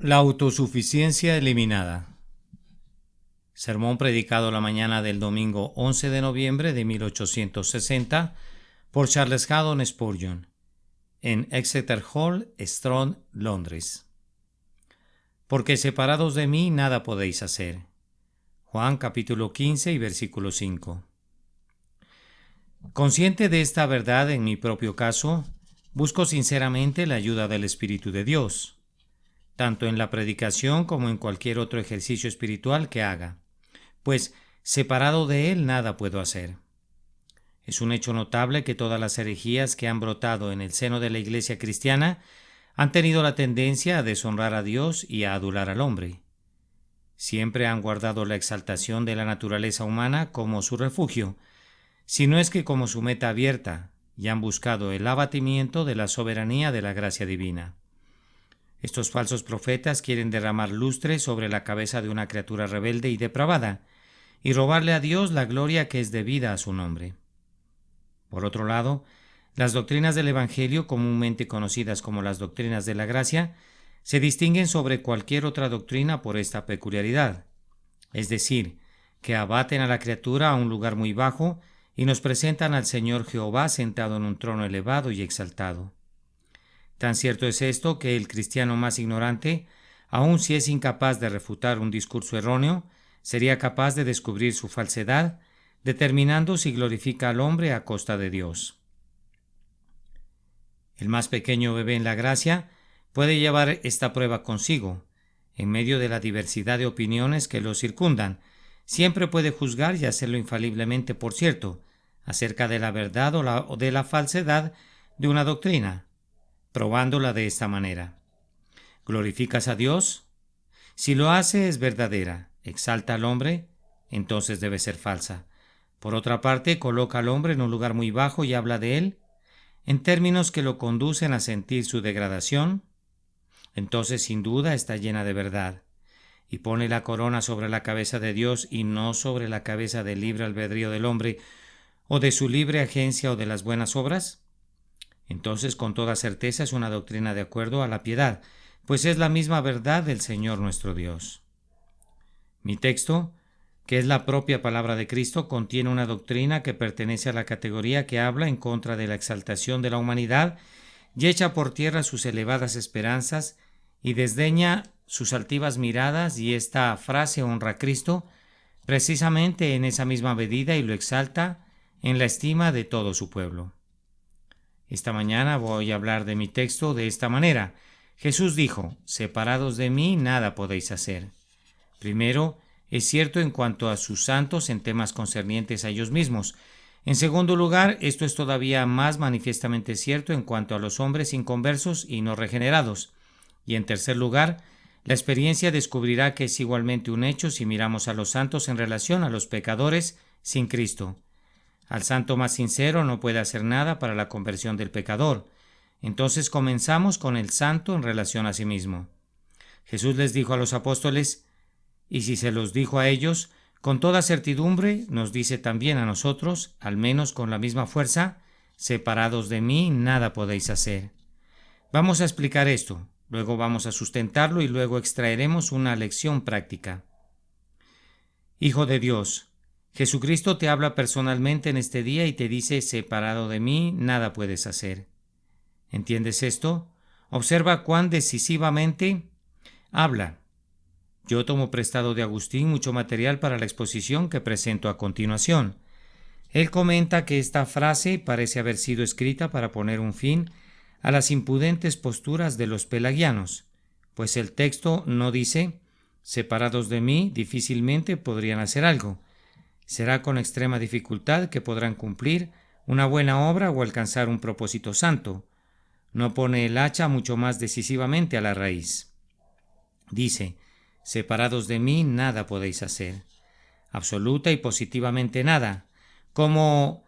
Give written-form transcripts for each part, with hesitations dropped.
La autosuficiencia eliminada. Sermón predicado la mañana del domingo 11 de noviembre de 1860 por Charles Haddon Spurgeon en Exeter Hall, Strand, Londres. Porque separados de mí nada podéis hacer. Juan capítulo 15 y versículo 5. Consciente de esta verdad en mi propio caso, busco sinceramente la ayuda del Espíritu de Dios, tanto en la predicación como en cualquier otro ejercicio espiritual que haga, pues separado de Él nada puedo hacer. Es un hecho notable que todas las herejías que han brotado en el seno de la Iglesia cristiana han tenido la tendencia a deshonrar a Dios y a adular al hombre. Siempre han guardado la exaltación de la naturaleza humana como su refugio, si no es que como su meta abierta, y han buscado el abatimiento de la soberanía de la gracia divina. Estos falsos profetas quieren derramar lustre sobre la cabeza de una criatura rebelde y depravada, y robarle a Dios la gloria que es debida a su nombre. Por otro lado, las doctrinas del Evangelio, comúnmente conocidas como las doctrinas de la gracia, se distinguen sobre cualquier otra doctrina por esta peculiaridad, es decir, que abaten a la criatura a un lugar muy bajo y nos presentan al Señor Jehová sentado en un trono elevado y exaltado. Tan cierto es esto que el cristiano más ignorante, aun si es incapaz de refutar un discurso erróneo, sería capaz de descubrir su falsedad, determinando si glorifica al hombre a costa de Dios. El más pequeño bebé en la gracia puede llevar esta prueba consigo. En medio de la diversidad de opiniones que lo circundan, siempre puede juzgar y hacerlo infaliblemente, por cierto, acerca de la verdad o de la falsedad de una doctrina, probándola de esta manera. ¿Glorificas a Dios? Si lo hace es verdadera. ¿Exalta al hombre? Entonces debe ser falsa. Por otra parte, coloca al hombre en un lugar muy bajo y habla de él en términos que lo conducen a sentir su degradación. Entonces sin duda está llena de verdad. Y pone la corona sobre la cabeza de Dios y no sobre la cabeza del libre albedrío del hombre o de su libre agencia o de las buenas obras. Entonces con toda certeza es una doctrina de acuerdo a la piedad, pues es la misma verdad del Señor nuestro Dios. Mi texto, que es la propia palabra de Cristo, contiene una doctrina que pertenece a la categoría que habla en contra de la exaltación de la humanidad y echa por tierra sus elevadas esperanzas y desdeña sus altivas miradas, y esta frase honra a Cristo precisamente en esa misma medida y lo exalta en la estima de todo su pueblo. Esta mañana voy a hablar de mi texto de esta manera. Jesús dijo: separados de mí nada podéis hacer. Primero, es cierto en cuanto a sus santos en temas concernientes a ellos mismos. En segundo lugar, esto es todavía más manifiestamente cierto en cuanto a los hombres inconversos y no regenerados. Y en tercer lugar, la experiencia descubrirá que es igualmente un hecho si miramos a los santos en relación a los pecadores sin Cristo. Al santo más sincero no puede hacer nada para la conversión del pecador. Entonces comenzamos con el santo en relación a sí mismo. Jesús les dijo a los apóstoles, y si se los dijo a ellos, con toda certidumbre nos dice también a nosotros, al menos con la misma fuerza: separados de mí nada podéis hacer. Vamos a explicar esto, luego vamos a sustentarlo y luego extraeremos una lección práctica. Hijo de Dios, Jesucristo te habla personalmente en este día y te dice: separado de mí nada puedes hacer. ¿Entiendes esto? Observa cuán decisivamente habla. Yo tomo prestado de Agustín mucho material para la exposición que presento a continuación. Él comenta que esta frase parece haber sido escrita para poner un fin a las impudentes posturas de los pelagianos, pues el texto no dice: separados de mí difícilmente podrían hacer algo. Será con extrema dificultad que podrán cumplir una buena obra o alcanzar un propósito santo. No pone el hacha mucho más decisivamente a la raíz. Dice: separados de mí nada podéis hacer. Absoluta y positivamente nada. Como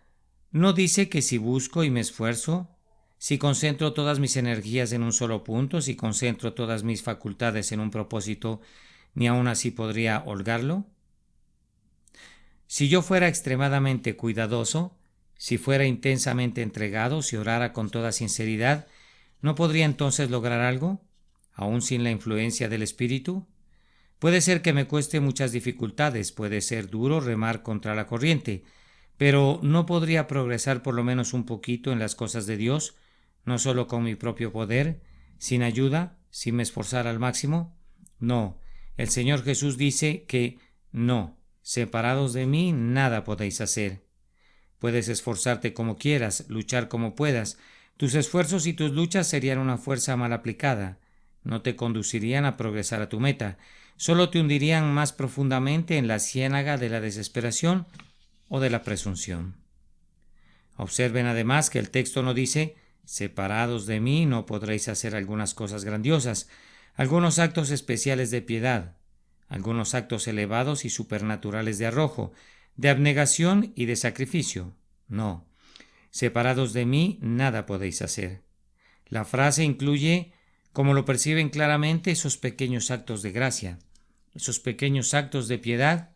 no dice que si busco y me esfuerzo, si concentro todas mis energías en un solo punto, si concentro todas mis facultades en un propósito, ni aun así podría holgarlo. Si yo fuera extremadamente cuidadoso, si fuera intensamente entregado, si orara con toda sinceridad, ¿no podría entonces lograr algo? aún sin la influencia del Espíritu? Puede ser que me cueste muchas dificultades, puede ser duro remar contra la corriente, pero ¿no podría progresar por lo menos un poquito en las cosas de Dios, no solo con mi propio poder, sin ayuda, sin me esforzar al máximo? No, el Señor Jesús dice que no, separados de mí nada podéis hacer. Puedes esforzarte como quieras, luchar como puedas. Tus esfuerzos y tus luchas serían una fuerza mal aplicada. No te conducirían a progresar a tu meta. Solo te hundirían más profundamente en la ciénaga de la desesperación o de la presunción. Observen además que el texto no dice: separados de mí no podréis hacer algunas cosas grandiosas, algunos actos especiales de piedad, algunos actos elevados y supernaturales de arrojo, de abnegación y de sacrificio. No, separados de mí nada podéis hacer. La frase incluye, como lo perciben claramente, esos pequeños actos de gracia, esos pequeños actos de piedad,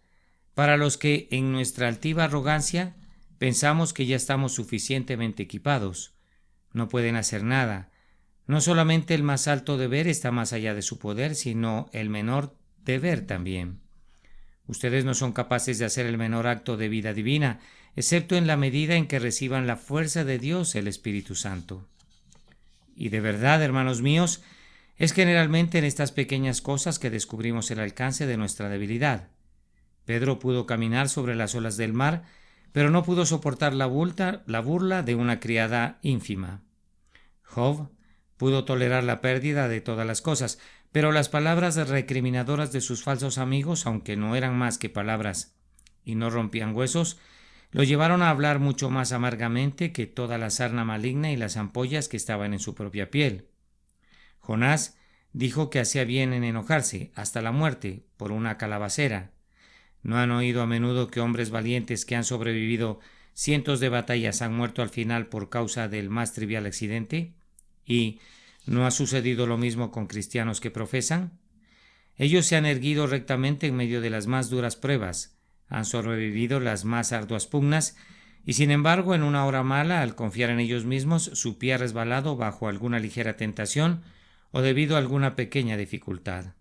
para los que en nuestra altiva arrogancia pensamos que ya estamos suficientemente equipados. No pueden hacer nada. No solamente el más alto deber está más allá de su poder, sino el menor deber también. Ustedes no son capaces de hacer el menor acto de vida divina, excepto en la medida en que reciban la fuerza de Dios, el Espíritu Santo. Y de verdad, hermanos míos, es generalmente en estas pequeñas cosas que descubrimos el alcance de nuestra debilidad. Pedro pudo caminar sobre las olas del mar, pero no pudo soportar la burla de una criada ínfima. Job pudo tolerar la pérdida de todas las cosas, pero las palabras recriminadoras de sus falsos amigos, aunque no eran más que palabras y no rompían huesos, lo llevaron a hablar mucho más amargamente que toda la sarna maligna y las ampollas que estaban en su propia piel. Jonás dijo que hacía bien en enojarse hasta la muerte por una calabacera. ¿No han oído a menudo que hombres valientes que han sobrevivido cientos de batallas han muerto al final por causa del más trivial accidente? ¿Y no ha sucedido lo mismo con cristianos que profesan? Ellos se han erguido rectamente en medio de las más duras pruebas, han sobrevivido las más arduas pugnas, y sin embargo en una hora mala, al confiar en ellos mismos, su pie ha resbalado bajo alguna ligera tentación o debido a alguna pequeña dificultad.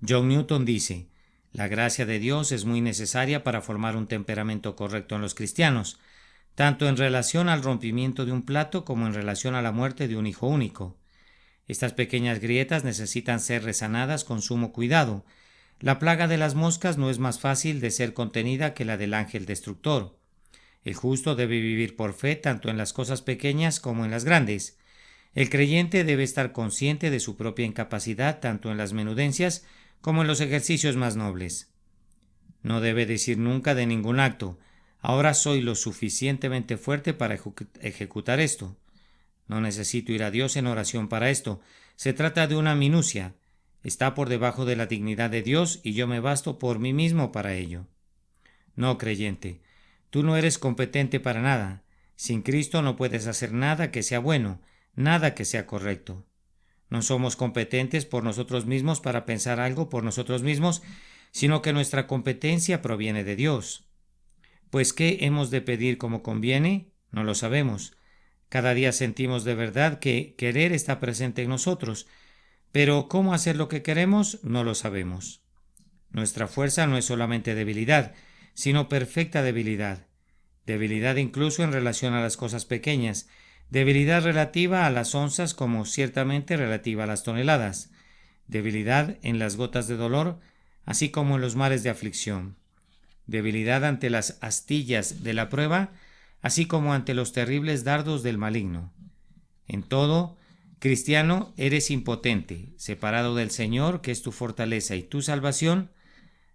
John Newton dice: la gracia de Dios es muy necesaria para formar un temperamento correcto en los cristianos, tanto en relación al rompimiento de un plato como en relación a la muerte de un hijo único. Estas pequeñas grietas necesitan ser resanadas con sumo cuidado. La plaga de las moscas no es más fácil de ser contenida que la del ángel destructor. El justo debe vivir por fe tanto en las cosas pequeñas como en las grandes. El creyente debe estar consciente de su propia incapacidad tanto en las menudencias como en los ejercicios más nobles. No debe decir nunca de ningún acto: ahora soy lo suficientemente fuerte para ejecutar esto. No necesito ir a Dios en oración para esto. Se trata de una minucia. Está por debajo de la dignidad de Dios y yo me basto por mí mismo para ello. No, creyente, tú no eres competente para nada. Sin Cristo no puedes hacer nada que sea bueno, nada que sea correcto. No somos competentes por nosotros mismos para pensar algo por nosotros mismos, sino que nuestra competencia proviene de Dios. Pues ¿qué hemos de pedir como conviene? No lo sabemos. Cada día sentimos de verdad que querer está presente en nosotros, pero cómo hacer lo que queremos no lo sabemos. Nuestra fuerza no es solamente debilidad, sino perfecta debilidad. Debilidad incluso en relación a las cosas pequeñas, debilidad relativa a las onzas como ciertamente relativa a las toneladas, debilidad en las gotas de dolor, así como en los mares de aflicción, debilidad ante las astillas de la prueba, así como ante los terribles dardos del maligno. En todo, cristiano, eres impotente, separado del Señor, que es tu fortaleza y tu salvación.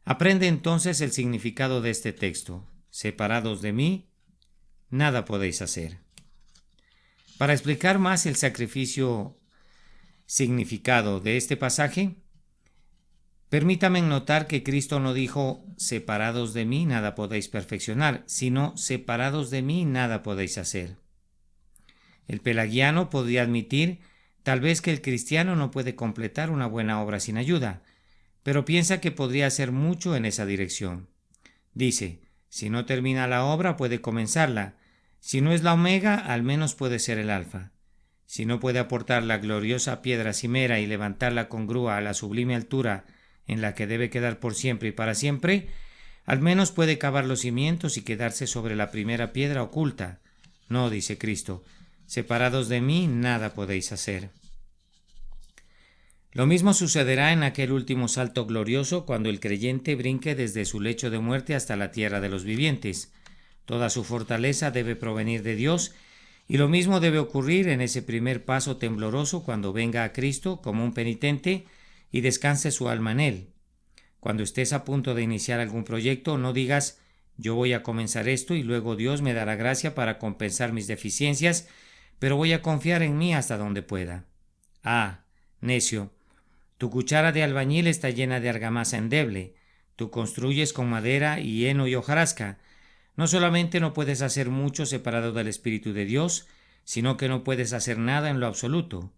Aprende entonces el significado de este texto: separados de mí, nada podéis hacer. Para explicar más el significado de este pasaje, permítame notar que Cristo no dijo: separados de mí nada podéis perfeccionar, sino separados de mí nada podéis hacer. El pelagiano podría admitir tal vez que el cristiano no puede completar una buena obra sin ayuda, pero piensa que podría hacer mucho en esa dirección. Dice: si no termina la obra puede comenzarla, si no es la omega al menos puede ser el alfa. si no puede aportar la gloriosa piedra cimera y levantarla con grúa a la sublime altura en la que debe quedar por siempre y para siempre, al menos puede cavar los cimientos y quedarse sobre la primera piedra oculta. No, dice Cristo, separados de mí nada podéis hacer. Lo mismo sucederá en aquel último salto glorioso cuando el creyente brinque desde su lecho de muerte hasta la tierra de los vivientes. Toda su fortaleza debe provenir de Dios, y lo mismo debe ocurrir en ese primer paso tembloroso cuando venga a Cristo como un penitente y descanse su alma en Él. Cuando estés a punto de iniciar algún proyecto, no digas yo voy a comenzar esto y luego Dios me dará gracia para compensar mis deficiencias, pero voy a confiar en mí hasta donde pueda. Ah, necio, tu cuchara de albañil está llena de argamasa endeble. Tú construyes con madera y heno y hojarasca. No solamente no puedes hacer mucho separado del Espíritu de Dios, sino que no puedes hacer nada en lo absoluto.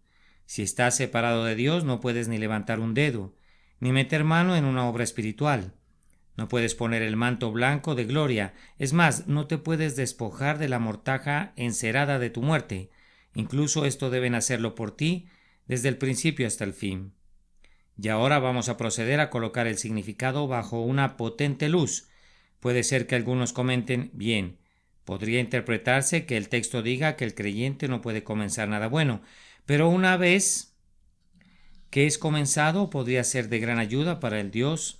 Si estás separado de Dios, no puedes ni levantar un dedo, ni meter mano en una obra espiritual. No puedes poner el manto blanco de gloria. Es más, no te puedes despojar de la mortaja encerada de tu muerte. Incluso esto deben hacerlo por ti desde el principio hasta el fin. Y ahora vamos a proceder a colocar el significado bajo una potente luz. Puede ser que algunos comenten, bien, podría interpretarse que el texto diga que el creyente no puede comenzar nada bueno, pero una vez que es comenzado podría ser de gran ayuda para el Dios,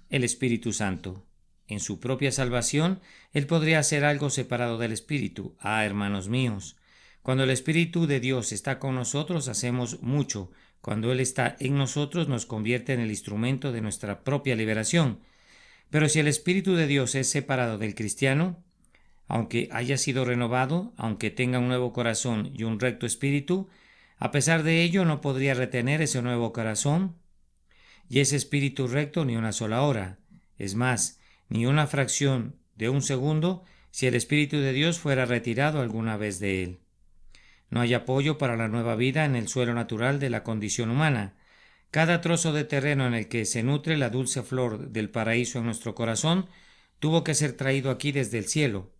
el Espíritu Santo. En su propia salvación, Él podría hacer algo separado del Espíritu. Ah, hermanos míos, cuando el Espíritu de Dios está con nosotros, hacemos mucho. Cuando Él está en nosotros, nos convierte en el instrumento de nuestra propia liberación. Pero si el Espíritu de Dios es separado del cristiano, aunque haya sido renovado, aunque tenga un nuevo corazón y un recto espíritu, a pesar de ello no podría retener ese nuevo corazón y ese espíritu recto ni una sola hora. Es más, ni una fracción de un segundo si el Espíritu de Dios fuera retirado alguna vez de él. No hay apoyo para la nueva vida en el suelo natural de la condición humana. Cada trozo de terreno en el que se nutre la dulce flor del paraíso en nuestro corazón tuvo que ser traído aquí desde el cielo,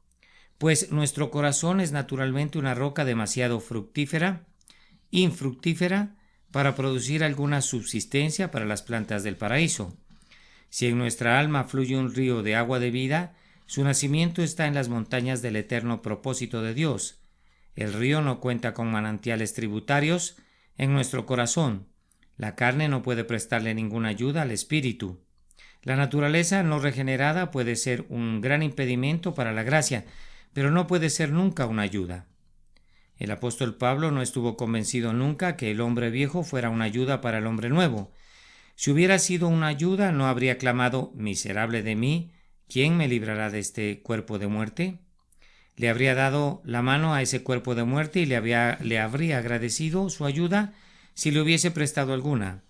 pues nuestro corazón es naturalmente una roca demasiado infructífera, para producir alguna subsistencia para las plantas del paraíso. Si en nuestra alma fluye un río de agua de vida, su nacimiento está en las montañas del eterno propósito de Dios. El río no cuenta con manantiales tributarios en nuestro corazón. La carne no puede prestarle ninguna ayuda al espíritu. La naturaleza no regenerada puede ser un gran impedimento para la gracia, pero no puede ser nunca una ayuda. El apóstol Pablo no estuvo convencido nunca que el hombre viejo fuera una ayuda para el hombre nuevo. Si hubiera sido una ayuda, no habría clamado, miserable de mí, ¿quién me librará de este cuerpo de muerte? Le habría dado la mano a ese cuerpo de muerte y le habría agradecido su ayuda si le hubiese prestado alguna.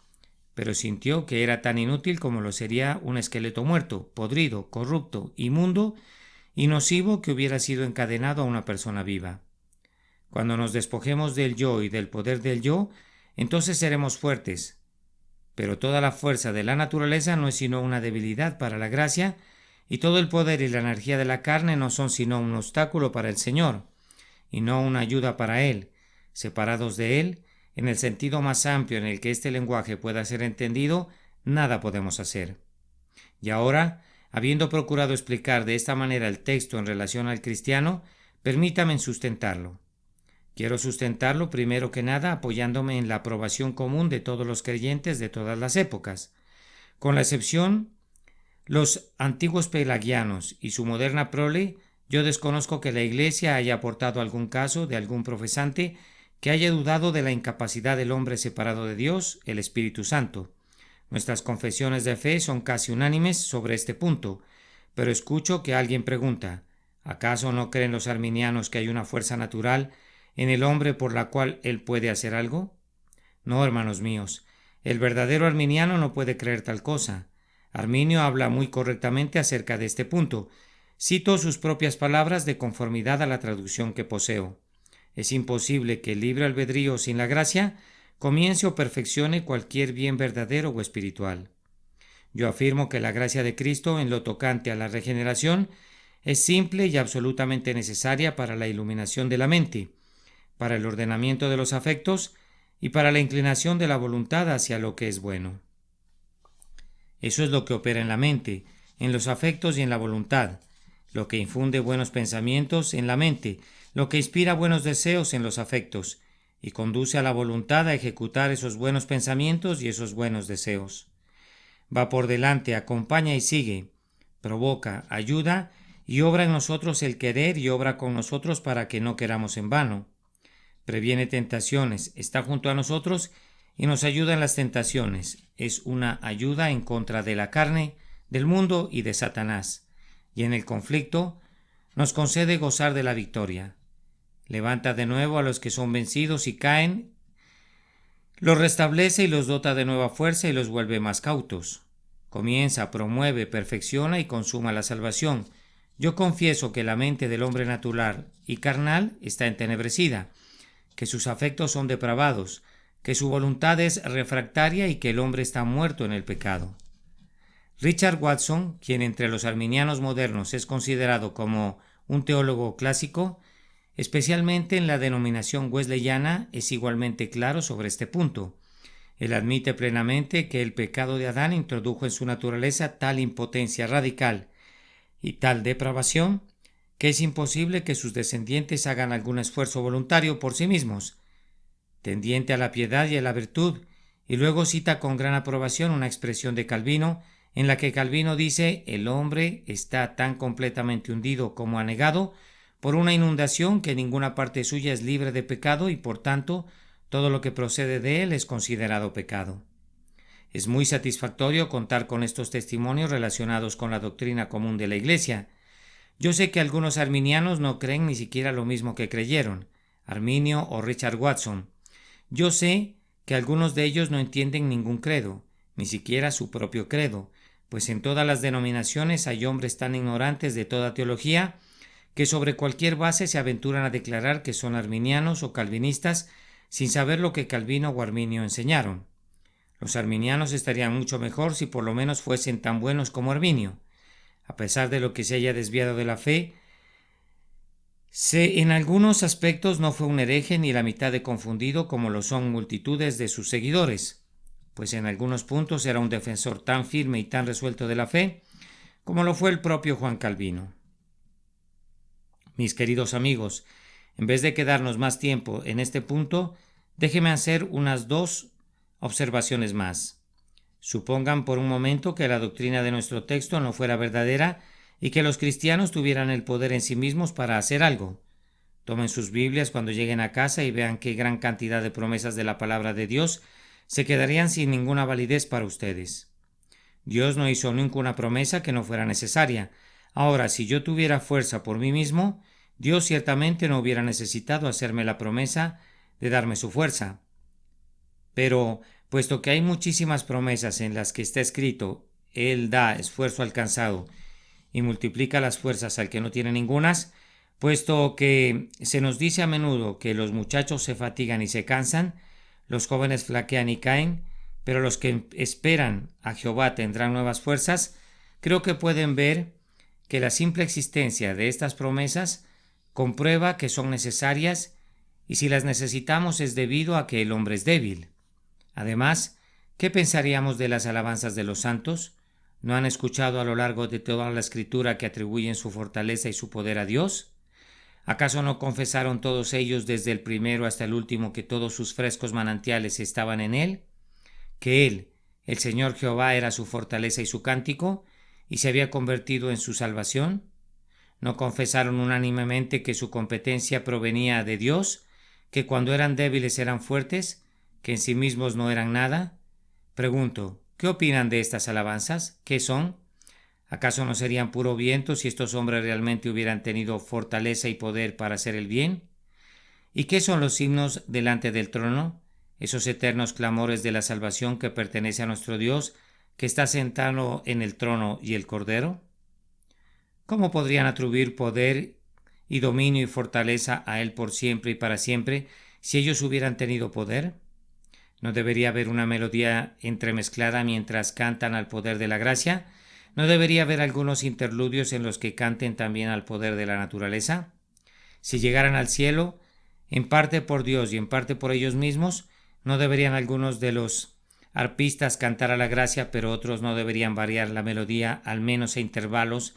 Pero sintió que era tan inútil como lo sería un esqueleto muerto, podrido, corrupto, inmundo y nocivo que hubiera sido encadenado a una persona viva. Cuando nos despojemos del yo y del poder del yo, entonces seremos fuertes. Pero toda la fuerza de la naturaleza no es sino una debilidad para la gracia, y todo el poder y la energía de la carne no son sino un obstáculo para el Señor, y no una ayuda para Él. Separados de Él, en el sentido más amplio en el que este lenguaje pueda ser entendido, nada podemos hacer. Y ahora, habiendo procurado explicar de esta manera el texto en relación al cristiano, permítame sustentarlo. Quiero sustentarlo primero que nada apoyándome en la aprobación común de todos los creyentes de todas las épocas, con la excepción los antiguos pelagianos y su moderna prole. Yo desconozco que la Iglesia haya aportado algún caso de algún profesante que haya dudado de la incapacidad del hombre separado de Dios, el Espíritu Santo. Nuestras confesiones de fe son casi unánimes sobre este punto, pero escucho que alguien pregunta, ¿acaso no creen los arminianos que hay una fuerza natural en el hombre por la cual él puede hacer algo? No, hermanos míos, el verdadero arminiano no puede creer tal cosa. Arminio habla muy correctamente acerca de este punto. Cito sus propias palabras de conformidad a la traducción que poseo. Es imposible que el libre albedrío sin la gracia comience o perfeccione cualquier bien verdadero o espiritual. Yo afirmo que la gracia de Cristo en lo tocante a la regeneración es simple y absolutamente necesaria para la iluminación de la mente, para el ordenamiento de los afectos y para la inclinación de la voluntad hacia lo que es bueno. Eso es lo que opera en la mente, en los afectos y en la voluntad, lo que infunde buenos pensamientos en la mente, lo que inspira buenos deseos en los afectos y conduce a la voluntad a ejecutar esos buenos pensamientos y esos buenos deseos. Va por delante, acompaña y sigue, provoca, ayuda y obra en nosotros el querer y obra con nosotros para que no queramos en vano. Previene tentaciones, está junto a nosotros y nos ayuda en las tentaciones. Es una ayuda en contra de la carne, del mundo y de Satanás. Y en el conflicto nos concede gozar de la victoria. Levanta de nuevo a los que son vencidos y caen, los restablece y los dota de nueva fuerza y los vuelve más cautos. Comienza, promueve, perfecciona y consuma la salvación. Yo confieso que la mente del hombre natural y carnal está entenebrecida, que sus afectos son depravados, que su voluntad es refractaria y que el hombre está muerto en el pecado. Richard Watson, quien entre los arminianos modernos es considerado como un teólogo clásico, especialmente en la denominación wesleyana, es igualmente claro sobre este punto. Él admite plenamente que el pecado de Adán introdujo en su naturaleza tal impotencia radical y tal depravación que es imposible que sus descendientes hagan algún esfuerzo voluntario por sí mismos, tendiente a la piedad y a la virtud, y luego cita con gran aprobación una expresión de Calvino, en la que Calvino dice: el hombre está tan completamente hundido como anegado por una inundación que ninguna parte suya es libre de pecado y por tanto todo lo que procede de él es considerado pecado. Es muy satisfactorio contar con estos testimonios relacionados con la doctrina común de la Iglesia. Yo sé que algunos arminianos no creen ni siquiera lo mismo que creyeron, Arminio o Richard Watson. Yo sé que algunos de ellos no entienden ningún credo, ni siquiera su propio credo, pues en todas las denominaciones hay hombres tan ignorantes de toda teología que sobre cualquier base se aventuran a declarar que son arminianos o calvinistas sin saber lo que Calvino o Arminio enseñaron. Los arminianos estarían mucho mejor si por lo menos fuesen tan buenos como Arminio. A pesar de lo que se haya desviado de la fe, en algunos aspectos no fue un hereje ni la mitad de confundido como lo son multitudes de sus seguidores, pues en algunos puntos era un defensor tan firme y tan resuelto de la fe como lo fue el propio Juan Calvino. Mis queridos amigos, en vez de quedarnos más tiempo en este punto, déjenme hacer unas 2 observaciones más. Supongan por un momento que la doctrina de nuestro texto no fuera verdadera y que los cristianos tuvieran el poder en sí mismos para hacer algo. Tomen sus Biblias cuando lleguen a casa y vean qué gran cantidad de promesas de la palabra de Dios se quedarían sin ninguna validez para ustedes. Dios no hizo ninguna promesa que no fuera necesaria. Ahora, si yo tuviera fuerza por mí mismo, Dios ciertamente no hubiera necesitado hacerme la promesa de darme su fuerza. Pero, puesto que hay muchísimas promesas en las que está escrito: Él da esfuerzo al cansado y multiplica las fuerzas al que no tiene ningunas, puesto que se nos dice a menudo que los muchachos se fatigan y se cansan, los jóvenes flaquean y caen, pero los que esperan a Jehová tendrán nuevas fuerzas, creo que pueden ver que la simple existencia de estas promesas comprueba que son necesarias, y si las necesitamos es debido a que el hombre es débil. Además, ¿qué pensaríamos de las alabanzas de los santos? ¿No han escuchado a lo largo de toda la Escritura que atribuyen su fortaleza y su poder a Dios? ¿Acaso no confesaron todos ellos desde el primero hasta el último que todos sus frescos manantiales estaban en Él? ¿Que Él, el Señor Jehová, era su fortaleza y su cántico, y se había convertido en su salvación? ¿No confesaron unánimemente que su competencia provenía de Dios, que cuando eran débiles eran fuertes, que en sí mismos no eran nada? Pregunto, ¿qué opinan de estas alabanzas? ¿Qué son? ¿Acaso no serían puro viento si estos hombres realmente hubieran tenido fortaleza y poder para hacer el bien? ¿Y qué son los himnos delante del trono? Esos eternos clamores de la salvación que pertenece a nuestro Dios, que está sentado en el trono y el Cordero. ¿Cómo podrían atribuir poder y dominio y fortaleza a Él por siempre y para siempre si ellos hubieran tenido poder? ¿No debería haber una melodía entremezclada mientras cantan al poder de la gracia? ¿No debería haber algunos interludios en los que canten también al poder de la naturaleza? Si llegaran al cielo, en parte por Dios y en parte por ellos mismos, no deberían algunos de los arpistas cantar a la gracia, pero otros no deberían variar la melodía, al menos a intervalos,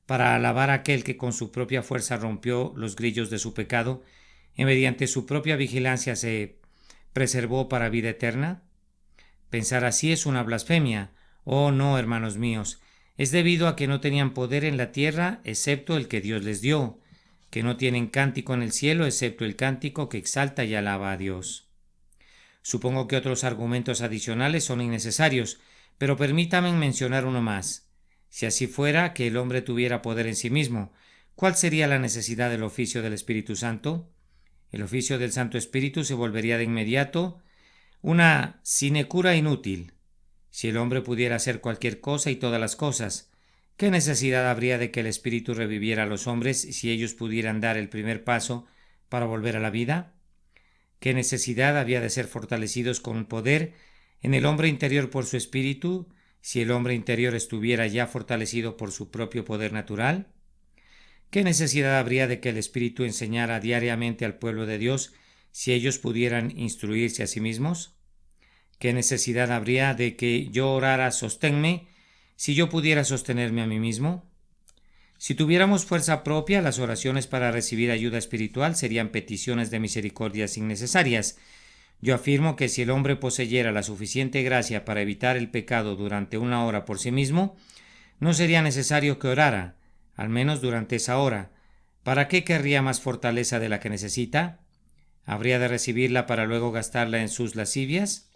para alabar a aquel que con su propia fuerza rompió los grillos de su pecado y mediante su propia vigilancia se preservó para vida eterna? Pensar así es una blasfemia. Oh no, hermanos míos, es debido a que no tenían poder en la tierra excepto el que Dios les dio, que no tienen cántico en el cielo excepto el cántico que exalta y alaba a Dios. Supongo que otros argumentos adicionales son innecesarios, pero permítanme mencionar uno más. Si así fuera que el hombre tuviera poder en sí mismo, ¿cuál sería la necesidad del oficio del Espíritu Santo? El oficio del Santo Espíritu se volvería de inmediato una sinecura inútil. Si el hombre pudiera hacer cualquier cosa y todas las cosas, ¿qué necesidad habría de que el Espíritu reviviera a los hombres si ellos pudieran dar el primer paso para volver a la vida? ¿Qué necesidad había de ser fortalecidos con poder en el hombre interior por su espíritu, si el hombre interior estuviera ya fortalecido por su propio poder natural? ¿Qué necesidad habría de que el espíritu enseñara diariamente al pueblo de Dios si ellos pudieran instruirse a sí mismos? ¿Qué necesidad habría de que yo orara sosténme si yo pudiera sostenerme a mí mismo? Si tuviéramos fuerza propia, las oraciones para recibir ayuda espiritual serían peticiones de misericordias innecesarias. Yo afirmo que si el hombre poseyera la suficiente gracia para evitar el pecado durante una hora por sí mismo, no sería necesario que orara, al menos durante esa hora. ¿Para qué querría más fortaleza de la que necesita? ¿Habría de recibirla para luego gastarla en sus lascivias?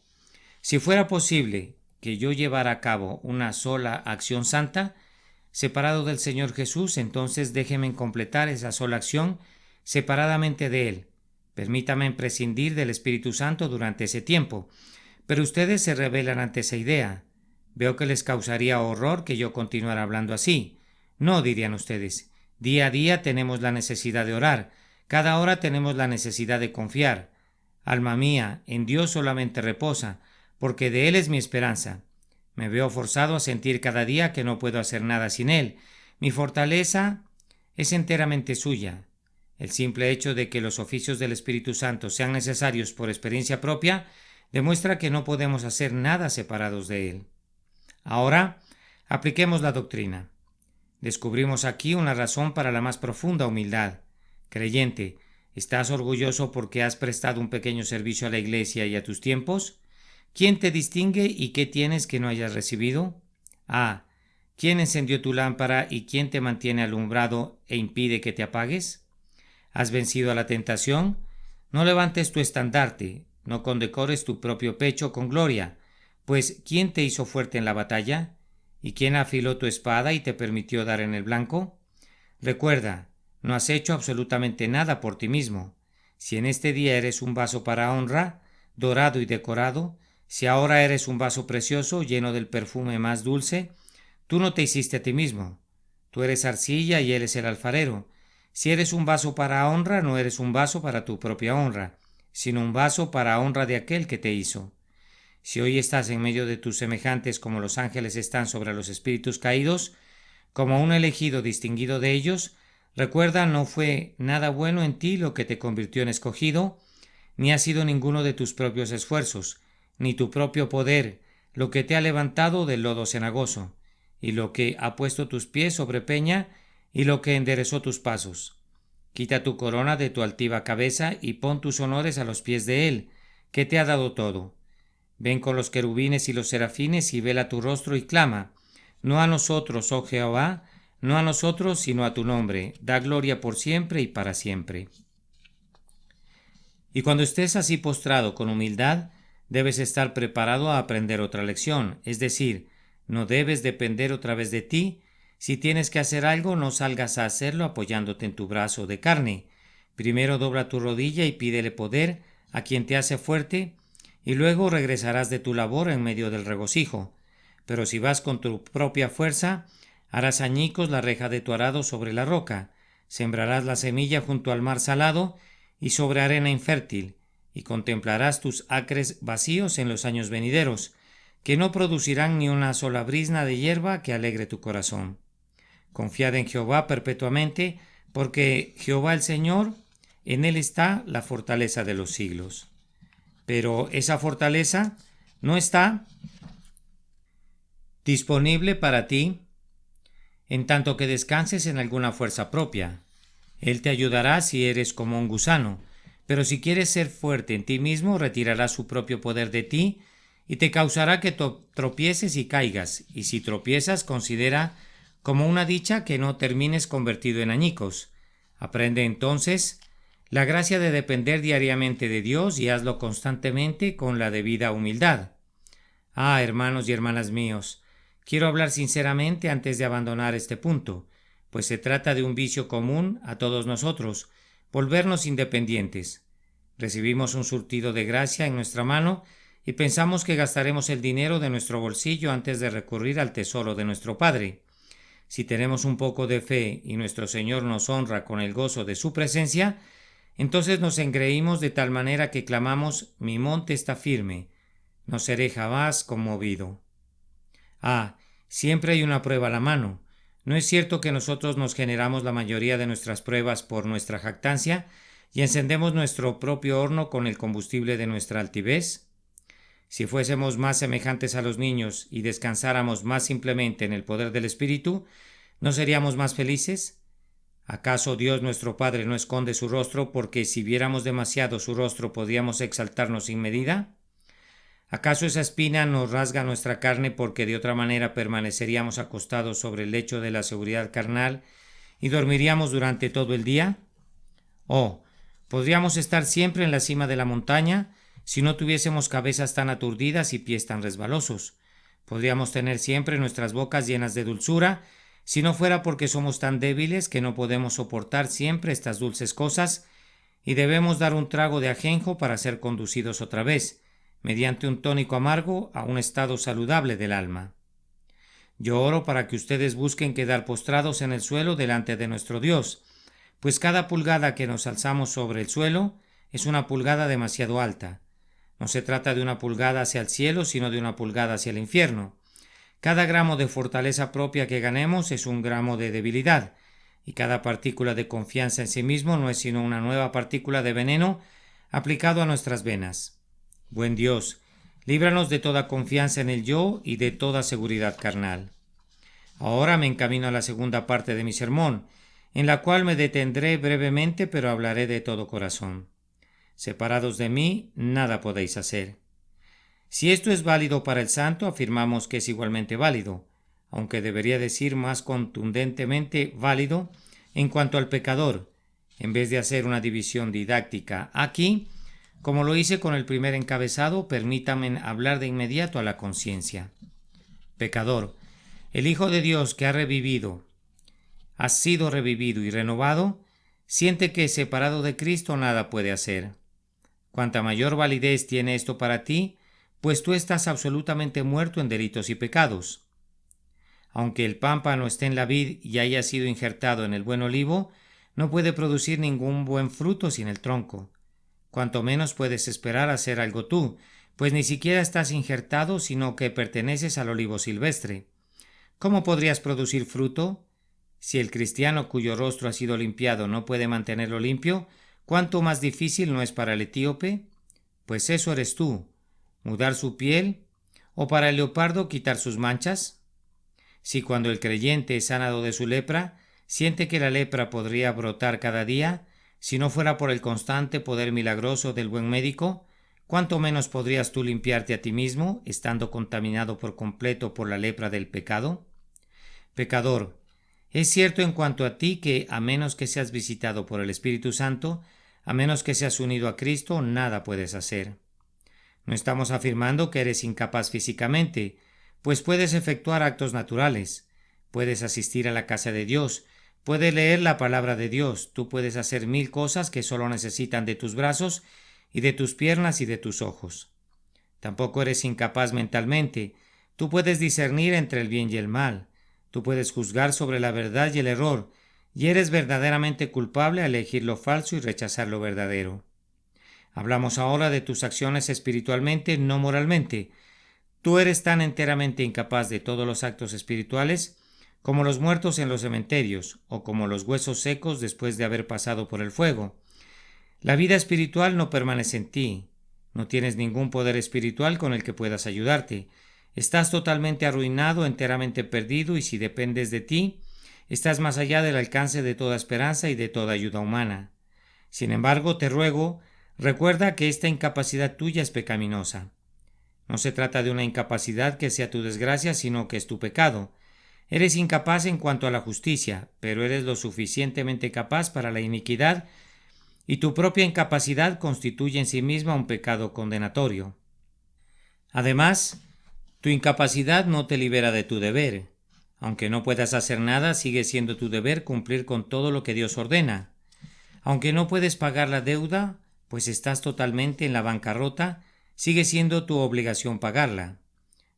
Si fuera posible que yo llevara a cabo una sola acción santa, separado del Señor Jesús, entonces déjeme completar esa sola acción separadamente de Él. Permítame prescindir del Espíritu Santo durante ese tiempo. Pero ustedes se rebelan ante esa idea. Veo que les causaría horror que yo continuara hablando así. No, dirían ustedes. Día a día tenemos la necesidad de orar. Cada hora tenemos la necesidad de confiar. Alma mía, en Dios solamente reposa, porque de Él es mi esperanza. Me veo forzado a sentir cada día que no puedo hacer nada sin Él. Mi fortaleza es enteramente suya. El simple hecho de que los oficios del Espíritu Santo sean necesarios por experiencia propia demuestra que no podemos hacer nada separados de Él. Ahora, apliquemos la doctrina. Descubrimos aquí una razón para la más profunda humildad. Creyente, ¿estás orgulloso porque has prestado un pequeño servicio a la Iglesia y a tus tiempos? ¿Quién te distingue y qué tienes que no hayas recibido? ¿Quién encendió tu lámpara y quién te mantiene alumbrado e impide que te apagues? ¿Has vencido a la tentación? No levantes tu estandarte, no condecores tu propio pecho con gloria, pues ¿quién te hizo fuerte en la batalla? ¿Y quién afiló tu espada y te permitió dar en el blanco? Recuerda, no has hecho absolutamente nada por ti mismo. Si en este día eres un vaso para honra, dorado y decorado, si ahora eres un vaso precioso lleno del perfume más dulce, tú no te hiciste a ti mismo. Tú eres arcilla y él es el alfarero. Si eres un vaso para honra, no eres un vaso para tu propia honra, sino un vaso para honra de aquel que te hizo. Si hoy estás en medio de tus semejantes como los ángeles están sobre los espíritus caídos, como un elegido distinguido de ellos, recuerda, no fue nada bueno en ti lo que te convirtió en escogido, ni ha sido ninguno de tus propios esfuerzos, ni tu propio poder, lo que te ha levantado del lodo cenagoso, y lo que ha puesto tus pies sobre peña, y lo que enderezó tus pasos. Quita tu corona de tu altiva cabeza y pon tus honores a los pies de él, que te ha dado todo. Ven con los querubines y los serafines y vela tu rostro y clama: no a nosotros, oh Jehová, no a nosotros, sino a tu nombre, da gloria por siempre y para siempre. Y cuando estés así postrado con humildad, debes estar preparado a aprender otra lección, es decir, no debes depender otra vez de ti. Si tienes que hacer algo, no salgas a hacerlo apoyándote en tu brazo de carne. Primero dobla tu rodilla y pídele poder a quien te hace fuerte, y luego regresarás de tu labor en medio del regocijo. Pero si vas con tu propia fuerza, harás añicos la reja de tu arado sobre la roca, sembrarás la semilla junto al mar salado y sobre arena infértil, y contemplarás tus acres vacíos en los años venideros, que no producirán ni una sola brizna de hierba que alegre tu corazón. Confiad en Jehová perpetuamente, porque Jehová el Señor En Él está la fortaleza de los siglos. Pero esa fortaleza no está disponible para ti en tanto que descanses en alguna fuerza propia. Él te ayudará si eres como un gusano, pero si quieres ser fuerte en ti mismo, retirará su propio poder de ti y te causará que tropieces y caigas, y si tropiezas, considera como una dicha que no termines convertido en añicos. Aprende entonces la gracia de depender diariamente de Dios y hazlo constantemente con la debida humildad. Ah, hermanos y hermanas míos, quiero hablar sinceramente antes de abandonar este punto, pues se trata de un vicio común a todos nosotros, volvernos independientes. Recibimos un surtido de gracia en nuestra mano y pensamos que gastaremos el dinero de nuestro bolsillo antes de recurrir al tesoro de nuestro Padre. Si tenemos un poco de fe y nuestro Señor nos honra con el gozo de su presencia, entonces nos engreímos de tal manera que clamamos: mi monte está firme, no seré jamás conmovido. Ah, siempre hay una prueba a la mano. ¿No es cierto que nosotros nos generamos la mayoría de nuestras pruebas por nuestra jactancia y encendemos nuestro propio horno con el combustible de nuestra altivez? Si fuésemos más semejantes a los niños y descansáramos más simplemente en el poder del Espíritu, ¿no seríamos más felices? ¿Acaso Dios nuestro Padre no esconde su rostro porque si viéramos demasiado su rostro podríamos exaltarnos sin medida? ¿Acaso esa espina nos rasga nuestra carne porque de otra manera permaneceríamos acostados sobre el lecho de la seguridad carnal y dormiríamos durante todo el día? ¿O podríamos estar siempre en la cima de la montaña si no tuviésemos cabezas tan aturdidas y pies tan resbalosos? ¿Podríamos tener siempre nuestras bocas llenas de dulzura si no fuera porque somos tan débiles que no podemos soportar siempre estas dulces cosas y debemos dar un trago de ajenjo para ser conducidos otra vez, mediante un tónico amargo, a un estado saludable del alma? Yo oro para que ustedes busquen quedar postrados en el suelo delante de nuestro Dios, pues cada pulgada que nos alzamos sobre el suelo es una pulgada demasiado alta. No se trata de una pulgada hacia el cielo, sino de una pulgada hacia el infierno. Cada gramo de fortaleza propia que ganemos es un gramo de debilidad, y cada partícula de confianza en sí mismo no es sino una nueva partícula de veneno aplicado a nuestras venas. Buen Dios, líbranos de toda confianza en el yo y de toda seguridad carnal. Ahora me encamino a la segunda parte de mi sermón, en la cual me detendré brevemente, pero hablaré de todo corazón. Separados de mí, nada podéis hacer. Si esto es válido para el santo, afirmamos que es igualmente válido, aunque debería decir más contundentemente válido en cuanto al pecador, en vez de hacer una división didáctica aquí. Como lo hice con el primer encabezado, permítanme hablar de inmediato a la conciencia. Pecador, el Hijo de Dios que ha sido revivido y renovado, siente que separado de Cristo nada puede hacer. Cuanta mayor validez tiene esto para ti, pues tú estás absolutamente muerto en delitos y pecados. Aunque el pámpano esté en la vid y haya sido injertado en el buen olivo, no puede producir ningún buen fruto sin el tronco. Cuanto menos puedes esperar hacer algo tú, pues ni siquiera estás injertado, sino que perteneces al olivo silvestre. ¿Cómo podrías producir fruto? Si el cristiano cuyo rostro ha sido limpiado no puede mantenerlo limpio, ¿cuánto más difícil no es para el etíope? Pues eso eres tú, mudar su piel, o para el leopardo quitar sus manchas. Si cuando el creyente es sanado de su lepra, siente que la lepra podría brotar cada día, si no fuera por el constante poder milagroso del buen médico, ¿cuánto menos podrías tú limpiarte a ti mismo, estando contaminado por completo por la lepra del pecado? Pecador, es cierto en cuanto a ti que, a menos que seas visitado por el Espíritu Santo, a menos que seas unido a Cristo, nada puedes hacer. No estamos afirmando que eres incapaz físicamente, pues puedes efectuar actos naturales, puedes asistir a la casa de Dios, puedes leer la palabra de Dios, tú puedes hacer 1000 cosas que solo necesitan de tus brazos y de tus piernas y de tus ojos. Tampoco eres incapaz mentalmente, tú puedes discernir entre el bien y el mal, tú puedes juzgar sobre la verdad y el error, y eres verdaderamente culpable al elegir lo falso y rechazar lo verdadero. Hablamos ahora de tus acciones espiritualmente, no moralmente. Tú eres tan enteramente incapaz de todos los actos espirituales como los muertos en los cementerios o como los huesos secos después de haber pasado por el fuego. La vida espiritual no permanece en ti. No tienes ningún poder espiritual con el que puedas ayudarte. Estás totalmente arruinado, enteramente perdido, y si dependes de ti, estás más allá del alcance de toda esperanza y de toda ayuda humana. Sin embargo, te ruego, recuerda que esta incapacidad tuya es pecaminosa. No se trata de una incapacidad que sea tu desgracia, sino que es tu pecado. Eres incapaz en cuanto a la justicia, pero eres lo suficientemente capaz para la iniquidad, y tu propia incapacidad constituye en sí misma un pecado condenatorio. Además, tu incapacidad no te libera de tu deber. Aunque no puedas hacer nada, sigue siendo tu deber cumplir con todo lo que Dios ordena. Aunque no puedes pagar la deuda, pues estás totalmente en la bancarrota, sigue siendo tu obligación pagarla.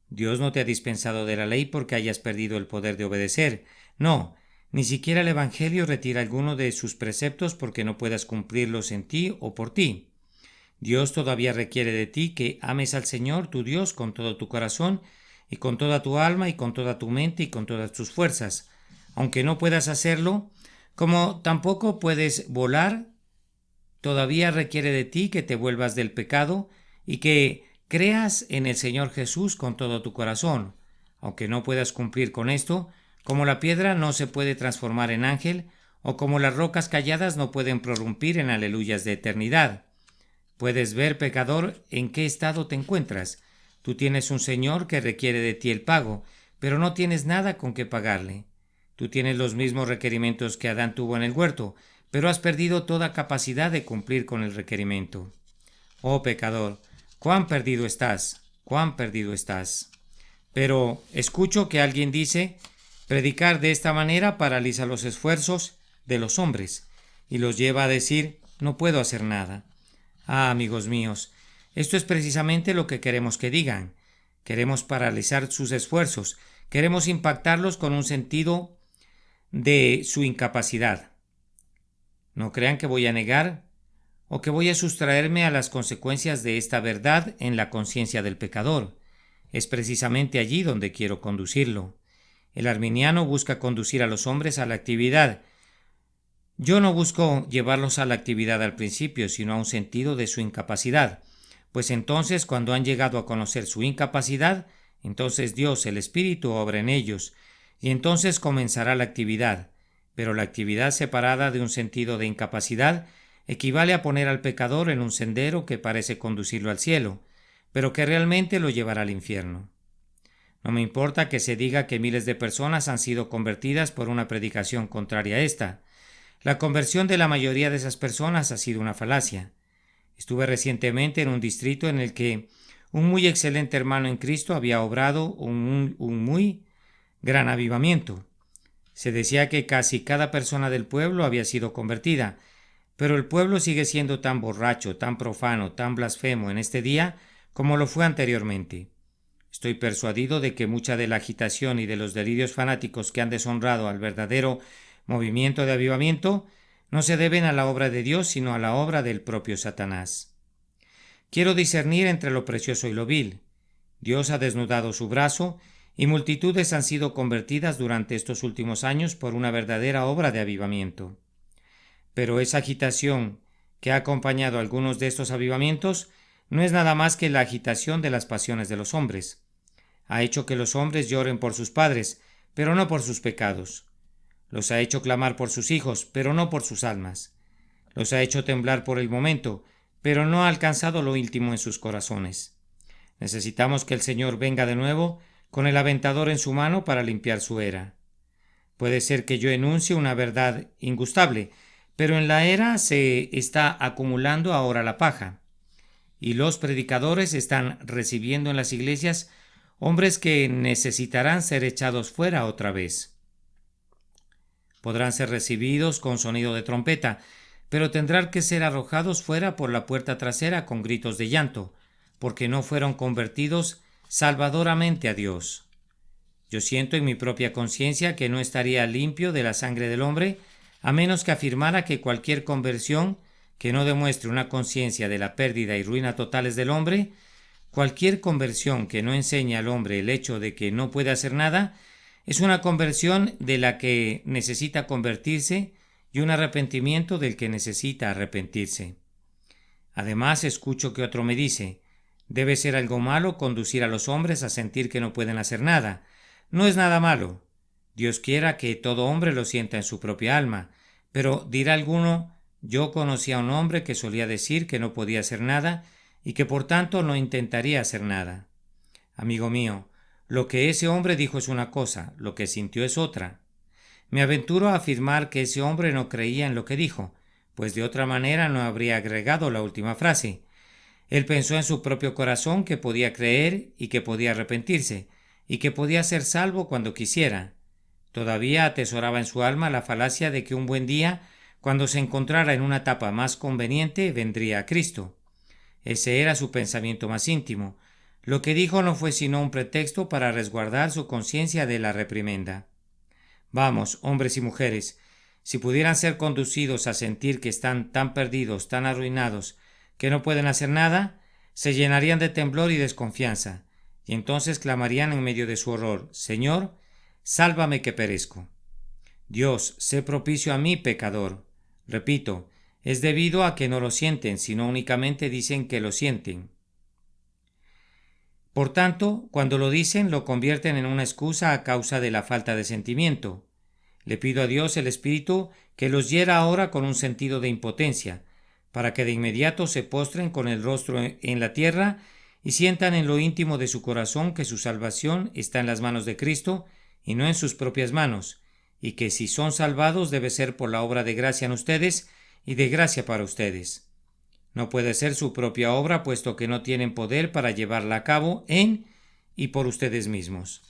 Dios no te ha dispensado de la ley porque hayas perdido el poder de obedecer. No, ni siquiera el Evangelio retira alguno de sus preceptos porque no puedas cumplirlos en ti o por ti. Dios todavía requiere de ti que ames al Señor tu Dios con todo tu corazón y con toda tu alma y con toda tu mente y con todas tus fuerzas. Aunque no puedas hacerlo, como tampoco puedes volar, todavía requiere de ti que te vuelvas del pecado y que creas en el Señor Jesús con todo tu corazón. Aunque no puedas cumplir con esto, como la piedra no se puede transformar en ángel, o como las rocas calladas no pueden prorrumpir en aleluyas de eternidad. Puedes ver, pecador, en qué estado te encuentras. Tú tienes un Señor que requiere de ti el pago, pero no tienes nada con que pagarle. Tú tienes los mismos requerimientos que Adán tuvo en el huerto, pero has perdido toda capacidad de cumplir con el requerimiento. Oh pecador, cuán perdido estás, cuán perdido estás. Pero escucho que alguien dice, predicar de esta manera paraliza los esfuerzos de los hombres y los lleva a decir, no puedo hacer nada. Ah, amigos míos, esto es precisamente lo que queremos que digan. Queremos paralizar sus esfuerzos, queremos impactarlos con un sentido de su incapacidad. No crean que voy a negar o que voy a sustraerme a las consecuencias de esta verdad en la conciencia del pecador. Es precisamente allí donde quiero conducirlo. El arminiano busca conducir a los hombres a la actividad. Yo no busco llevarlos a la actividad al principio, sino a un sentido de su incapacidad, pues entonces cuando han llegado a conocer su incapacidad, entonces Dios, el Espíritu, obra en ellos, y entonces comenzará la actividad, pero la actividad separada de un sentido de incapacidad equivale a poner al pecador en un sendero que parece conducirlo al cielo, pero que realmente lo llevará al infierno. No me importa que se diga que miles de personas han sido convertidas por una predicación contraria a esta. La conversión de la mayoría de esas personas ha sido una falacia. Estuve recientemente en un distrito en el que un muy excelente hermano en Cristo había obrado un muy gran avivamiento. Se decía que casi cada persona del pueblo había sido convertida, pero el pueblo sigue siendo tan borracho, tan profano, tan blasfemo en este día como lo fue anteriormente. Estoy persuadido de que mucha de la agitación y de los delirios fanáticos que han deshonrado al verdadero movimiento de avivamiento no se deben a la obra de Dios, sino a la obra del propio Satanás. Quiero discernir entre lo precioso y lo vil. Dios ha desnudado su brazo y multitudes han sido convertidas durante estos últimos años por una verdadera obra de avivamiento. Pero esa agitación que ha acompañado algunos de estos avivamientos no es nada más que la agitación de las pasiones de los hombres. Ha hecho que los hombres lloren por sus padres, pero no por sus pecados. Los ha hecho clamar por sus hijos, pero no por sus almas. Los ha hecho temblar por el momento, pero no ha alcanzado lo íntimo en sus corazones. Necesitamos que el Señor venga de nuevo con el aventador en su mano para limpiar su era. Puede ser que yo enuncie una verdad ingustable, pero en la era se está acumulando ahora la paja, y los predicadores están recibiendo en las iglesias hombres que necesitarán ser echados fuera otra vez. Podrán ser recibidos con sonido de trompeta, pero tendrán que ser arrojados fuera por la puerta trasera con gritos de llanto, porque no fueron convertidos salvadoramente a Dios. Yo siento en mi propia conciencia que no estaría limpio de la sangre del hombre, a menos que afirmara que cualquier conversión que no demuestre una conciencia de la pérdida y ruina totales del hombre, cualquier conversión que no enseñe al hombre el hecho de que no puede hacer nada, es una conversión de la que necesita convertirse y un arrepentimiento del que necesita arrepentirse. Además, escucho que otro me dice: debe ser algo malo conducir a los hombres a sentir que no pueden hacer nada. No es nada malo. Dios quiera que todo hombre lo sienta en su propia alma. Pero dirá alguno: yo conocí a un hombre que solía decir que no podía hacer nada y que por tanto no intentaría hacer nada. Amigo mío, lo que ese hombre dijo es una cosa, lo que sintió es otra. Me aventuro a afirmar que ese hombre no creía en lo que dijo, pues de otra manera no habría agregado la última frase. Él pensó en su propio corazón que podía creer y que podía arrepentirse, y que podía ser salvo cuando quisiera. Todavía atesoraba en su alma la falacia de que un buen día, cuando se encontrara en una etapa más conveniente, vendría a Cristo. Ese era su pensamiento más íntimo. Lo que dijo no fue sino un pretexto para resguardar su conciencia de la reprimenda. Vamos, hombres y mujeres, si pudieran ser conducidos a sentir que están tan perdidos, tan arruinados, que no pueden hacer nada, se llenarían de temblor y desconfianza, y entonces clamarían en medio de su horror: Señor, sálvame que perezco. Dios, sé propicio a mí, pecador. Repito, es debido a que no lo sienten, sino únicamente dicen que lo sienten. Por tanto, cuando lo dicen, lo convierten en una excusa a causa de la falta de sentimiento. Le pido a Dios el Espíritu que los hiera ahora con un sentido de impotencia, para que de inmediato se postren con el rostro en la tierra y sientan en lo íntimo de su corazón que su salvación está en las manos de Cristo y no en sus propias manos, y que si son salvados debe ser por la obra de gracia en ustedes y de gracia para ustedes. No puede ser su propia obra, puesto que no tienen poder para llevarla a cabo en y por ustedes mismos.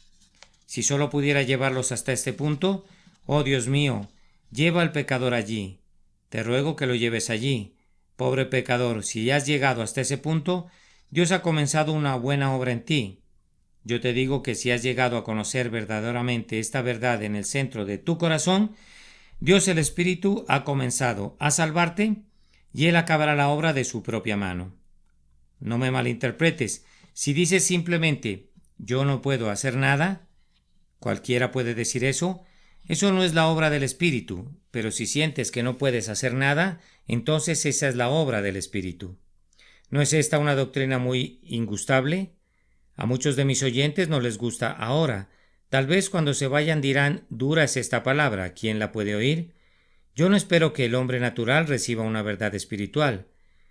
Si solo pudiera llevarlos hasta este punto, oh Dios mío, lleva al pecador allí. Te ruego que lo lleves allí. Pobre pecador, si has llegado hasta ese punto, Dios ha comenzado una buena obra en ti. Yo te digo que si has llegado a conocer verdaderamente esta verdad en el centro de tu corazón, Dios el Espíritu ha comenzado a salvarte y Él acabará la obra de su propia mano. No me malinterpretes. Si dices simplemente yo no puedo hacer nada, cualquiera puede decir eso, eso no es la obra del Espíritu, pero si sientes que no puedes hacer nada, entonces esa es la obra del Espíritu. ¿No es esta una doctrina muy ingustable? A muchos de mis oyentes no les gusta ahora. Tal vez cuando se vayan dirán: dura es esta palabra, ¿quién la puede oír? Yo no espero que el hombre natural reciba una verdad espiritual.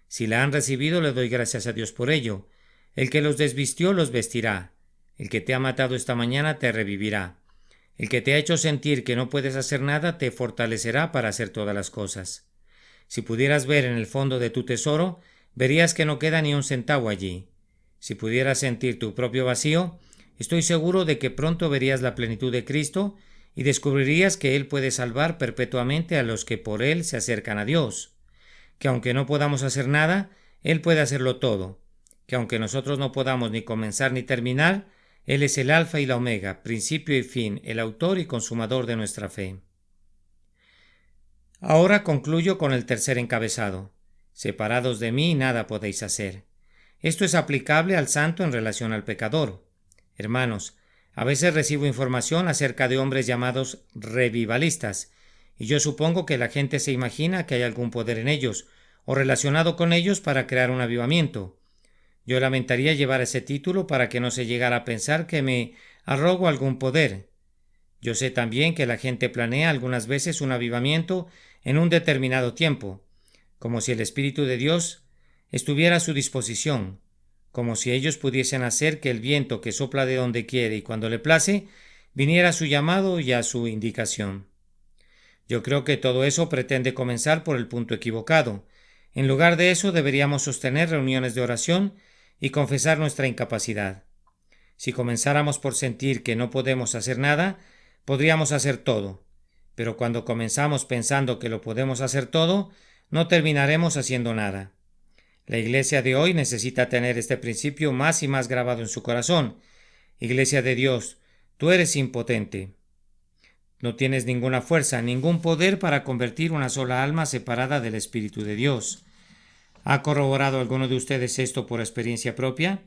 Si la han recibido, le doy gracias a Dios por ello. El que los desvistió los vestirá. El que te ha matado esta mañana te revivirá. El que te ha hecho sentir que no puedes hacer nada te fortalecerá para hacer todas las cosas. Si pudieras ver en el fondo de tu tesoro, verías que no queda ni un centavo allí. Si pudieras sentir tu propio vacío, estoy seguro de que pronto verías la plenitud de Cristo y descubrirías que Él puede salvar perpetuamente a los que por Él se acercan a Dios, que aunque no podamos hacer nada, Él puede hacerlo todo, que aunque nosotros no podamos ni comenzar ni terminar, Él es el alfa y la omega, principio y fin, el autor y consumador de nuestra fe. Ahora concluyo con el tercer encabezado: separados de mí nada podéis hacer. Esto es aplicable al santo en relación al pecador. Hermanos, a veces recibo información acerca de hombres llamados revivalistas, y yo supongo que la gente se imagina que hay algún poder en ellos, o relacionado con ellos para crear un avivamiento. Yo lamentaría llevar ese título para que no se llegara a pensar que me arrogo algún poder. Yo sé también que la gente planea algunas veces un avivamiento en un determinado tiempo, como si el Espíritu de Dios estuviera a su disposición, como si ellos pudiesen hacer que el viento que sopla de donde quiere y cuando le place viniera a su llamado y a su indicación. Yo creo que todo eso pretende comenzar por el punto equivocado. En lugar de eso deberíamos sostener reuniones de oración y confesar nuestra incapacidad. Si comenzáramos por sentir que no podemos hacer nada, podríamos hacer todo. Pero cuando comenzamos pensando que lo podemos hacer todo, no terminaremos haciendo nada. La Iglesia de hoy necesita tener este principio más y más grabado en su corazón. Iglesia de Dios, tú eres impotente. No tienes ninguna fuerza, ningún poder para convertir una sola alma separada del Espíritu de Dios. ¿Ha corroborado alguno de ustedes esto por experiencia propia?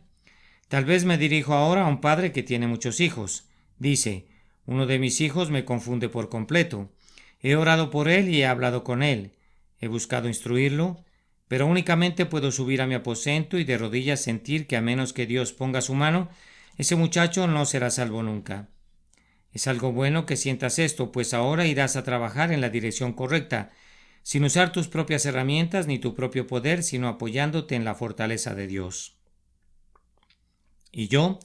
Tal vez me dirijo ahora a un padre que tiene muchos hijos. Dice: uno de mis hijos me confunde por completo. He orado por él y he hablado con él. He buscado instruirlo, pero únicamente puedo subir a mi aposento y de rodillas sentir que a menos que Dios ponga su mano, ese muchacho no será salvo nunca. Es algo bueno que sientas esto, pues ahora irás a trabajar en la dirección correcta, sin usar tus propias herramientas ni tu propio poder, sino apoyándote en la fortaleza de Dios. Y yo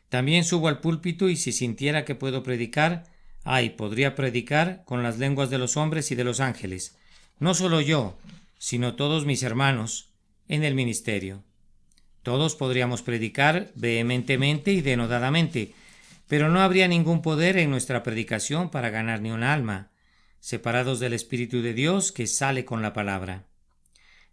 también subo al púlpito y si sintiera que puedo predicar, podría predicar con las lenguas de los hombres y de los ángeles, no solo yo, sino todos mis hermanos en el ministerio. Todos podríamos predicar vehementemente y denodadamente, pero no habría ningún poder en nuestra predicación para ganar ni un alma, separados del Espíritu de Dios que sale con la palabra.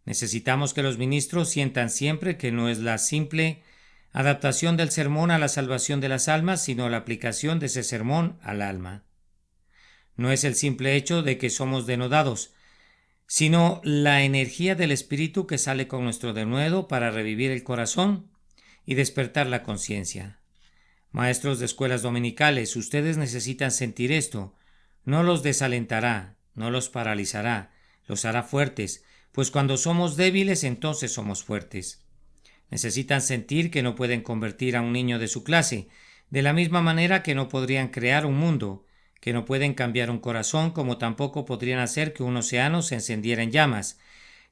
Necesitamos que los ministros sientan siempre que no es la simple adaptación del sermón a la salvación de las almas, sino la aplicación de ese sermón al alma. No es el simple hecho de que somos denodados, sino la energía del Espíritu que sale con nuestro denuedo para revivir el corazón y despertar la conciencia. Maestros de escuelas dominicales, ustedes necesitan sentir esto. No los desalentará, no los paralizará, los hará fuertes, pues cuando somos débiles entonces somos fuertes. Necesitan sentir que no pueden convertir a un niño de su clase, de la misma manera que no podrían crear un mundo, que no pueden cambiar un corazón, como tampoco podrían hacer que un océano se encendiera en llamas,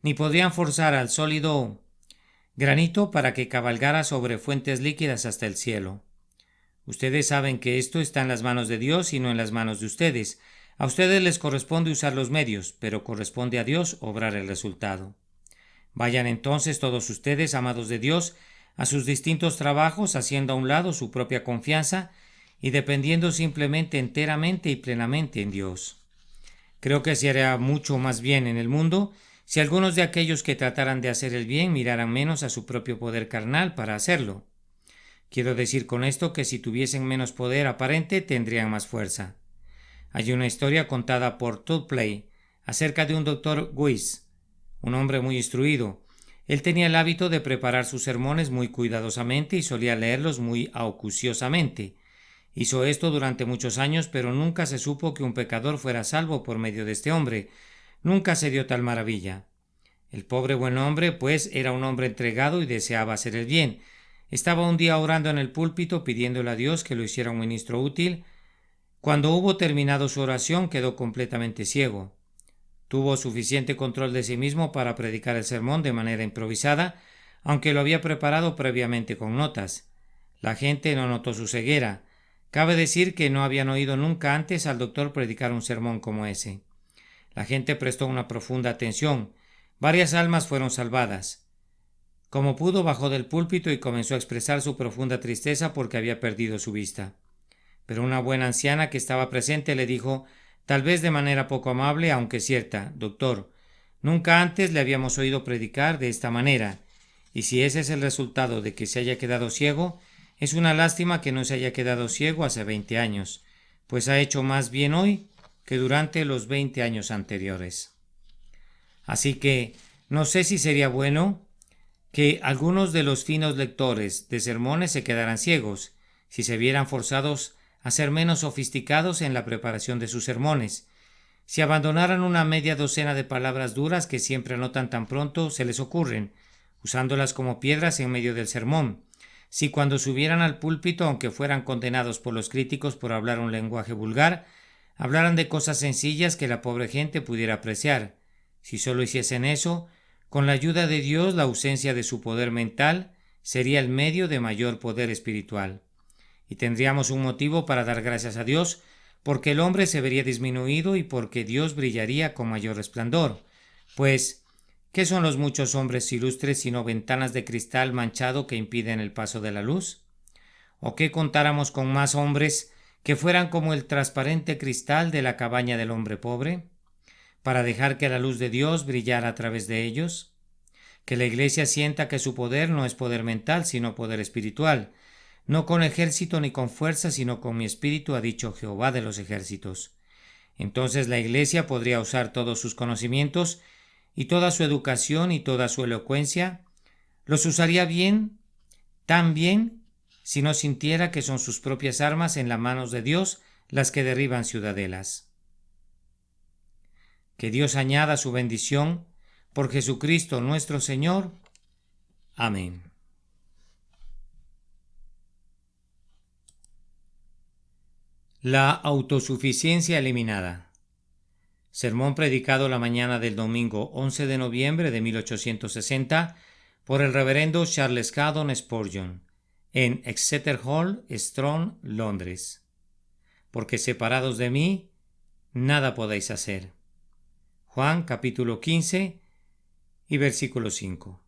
ni podrían forzar al sólido granito para que cabalgara sobre fuentes líquidas hasta el cielo. Ustedes saben que esto está en las manos de Dios y no en las manos de ustedes. A ustedes les corresponde usar los medios, pero corresponde a Dios obrar el resultado. Vayan entonces todos ustedes, amados de Dios, a sus distintos trabajos, haciendo a un lado su propia confianza y dependiendo simplemente enteramente y plenamente en Dios. Creo que se haría mucho más bien en el mundo si algunos de aquellos que trataran de hacer el bien miraran menos a su propio poder carnal para hacerlo. Quiero decir con esto que si tuviesen menos poder aparente tendrían más fuerza. Hay una historia contada por Tudplay acerca de un doctor Weiss, un hombre muy instruido. Él tenía el hábito de preparar sus sermones muy cuidadosamente y solía leerlos muy acuciosamente. Hizo esto durante muchos años, pero nunca se supo que un pecador fuera salvo por medio de este hombre. Nunca se dio tal maravilla. El pobre buen hombre, pues, era un hombre entregado y deseaba hacer el bien. Estaba un día orando en el púlpito pidiéndole a Dios que lo hiciera un ministro útil. Cuando hubo terminado su oración quedó completamente ciego. Tuvo suficiente control de sí mismo para predicar el sermón de manera improvisada, aunque lo había preparado previamente con notas. La gente no notó su ceguera. Cabe decir que no habían oído nunca antes al doctor predicar un sermón como ese. La gente prestó una profunda atención. Varias almas fueron salvadas. Como pudo, bajó del púlpito y comenzó a expresar su profunda tristeza porque había perdido su vista. Pero una buena anciana que estaba presente le dijo, tal vez de manera poco amable, aunque cierta: doctor, nunca antes le habíamos oído predicar de esta manera, y si ese es el resultado de que se haya quedado ciego, es una lástima que no se haya quedado ciego hace 20 años, pues ha hecho más bien hoy que durante los 20 años anteriores. Así que no sé si sería bueno que algunos de los finos lectores de sermones se quedaran ciegos, si se vieran forzados a ser menos sofisticados en la preparación de sus sermones, si abandonaran una media docena de palabras duras que siempre anotan tan pronto se les ocurren, usándolas como piedras en medio del sermón, si cuando subieran al púlpito, aunque fueran condenados por los críticos por hablar un lenguaje vulgar, hablaran de cosas sencillas que la pobre gente pudiera apreciar. Si solo hiciesen eso, con la ayuda de Dios, la ausencia de su poder mental sería el medio de mayor poder espiritual. Y tendríamos un motivo para dar gracias a Dios, porque el hombre se vería disminuido y porque Dios brillaría con mayor resplandor. Pues, ¿qué son los muchos hombres ilustres sino ventanas de cristal manchado que impiden el paso de la luz? ¿O qué contáramos con más hombres que fueran como el transparente cristal de la cabaña del hombre pobre, para dejar que la luz de Dios brillara a través de ellos? Que la Iglesia sienta que su poder no es poder mental, sino poder espiritual. No con ejército ni con fuerza, sino con mi espíritu, ha dicho Jehová de los ejércitos. Entonces la Iglesia podría usar todos sus conocimientos y toda su educación y toda su elocuencia. Los usaría bien, tan bien, si no sintiera que son sus propias armas en las manos de Dios las que derriban ciudadelas. Que Dios añada su bendición Por Jesucristo nuestro Señor. Amén. La autosuficiencia eliminada. Sermón predicado la mañana del domingo 11 de noviembre de 1860 por el reverendo Charles Haddon Spurgeon en Exeter Hall, Strong, Londres. Porque separados de mí, nada podéis hacer. Juan capítulo 15 y versículo 5.